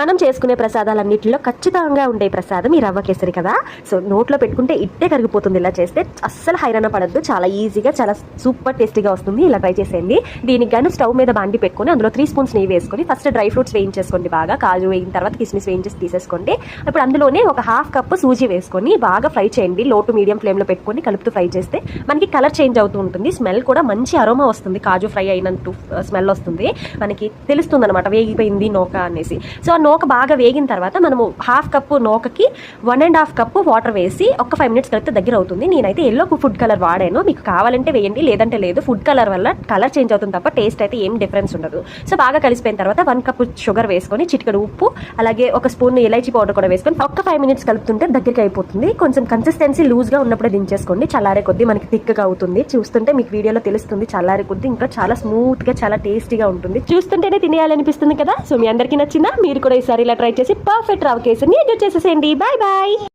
మనం చేసుకునే ప్రసాదాలన్నింటిలో ఖచ్చితంగా ఉండే ప్రసాదం ఈ రవ్వ కేసరి కదా. సో నోట్లో పెట్టుకుంటే ఇట్టే కరిగిపోతుంది. ఇలా చేస్తే అస్సలు హైరాణ పడద్దు, చాలా ఈజీగా చాలా సూపర్ టేస్టీగా వస్తుంది. ఇలా ట్రై చేసేయండి. దీనికి గాను స్టవ్ మీద బాండి పెట్టుకొని అందులో 3 స్పూన్స్ నెయ్యి వేసుకొని ఫస్ట్ డ్రై ఫ్రూట్స్ వేయించేసుకోండి. బాగా కాజు వేయిన తర్వాత కిస్మిస్ వేయించేసి తీసేసుకోండి. ఇప్పుడు అందులోనే ఒక హాఫ్ కప్ సూజీ వేసుకొని బాగా ఫ్రై చేయండి. లో టు మీడియం ఫ్లేమ్లో పెట్టుకొని కలుపుతూ ఫ్రై చేస్తే మనకి కలర్ చేంజ్ అవుతూ ఉంటుంది. స్మెల్ కూడా మంచి అరోమా వస్తుంది. కాజు ఫ్రై అయినట్టు స్మెల్ వస్తుంది. మనకి తెలుస్తుంది అనమాట వేగిపోయింది నూక అనేసి. సో ఆ నూక బాగా వేగిన తర్వాత మనము హాఫ్ కప్పు నూకకి 1.5 కప్పు వాటర్ వేసి ఒక 5 మినిట్స్ కలిపితే దగ్గర అవుతుంది. నేనైతే ఎల్లో ఫుడ్ కలర్ వాడాను. మీకు కావాలంటే వేయండి, లేదంటే లేదు. ఫుడ్ కలర్ వల్ల కలర్ చేంజ్ అవుతుంది తప్ప టేస్ట్ అయితే ఏం డిఫరెన్స్ ఉండదు. సో బాగా కలిసిపోయిన తర్వాత 1 కప్పు షుగర్ వేసుకొని చిటికెడు ఉప్పు అలాగే ఒక స్పూన్ ఇలైచీ పౌడర్ కూడా వేసుకొని ఒక 5 మినిట్స్ కలుపుతుంటే దగ్గరికి అయిపోతుంది. కొంచెం కన్సిస్టెన్సీ లూజ్గా ఉన్నప్పుడే దించేసుకోండి. చల్లారే కొద్దీ మనకి థిక్గా అవుతుంది. చూస్తుంటే మీకు వీడియోలో తెలుస్తుంది. చల్లారే కొద్దీ ఇంకా చాలా స్మూత్గా చాలా టేస్టీగా ఉంటుంది. చూస్తుంటేనే తినేయాలనిపిస్తుంది కదా. సో మీ అందరికీ నచ్చిందా? మీరు కూడా ఈసారి ఇలా ట్రై చేసి పర్ఫెక్ట్ రవ్వ కేసరిని ఎంజాయ్ చేసేసేయండి. Bye bye.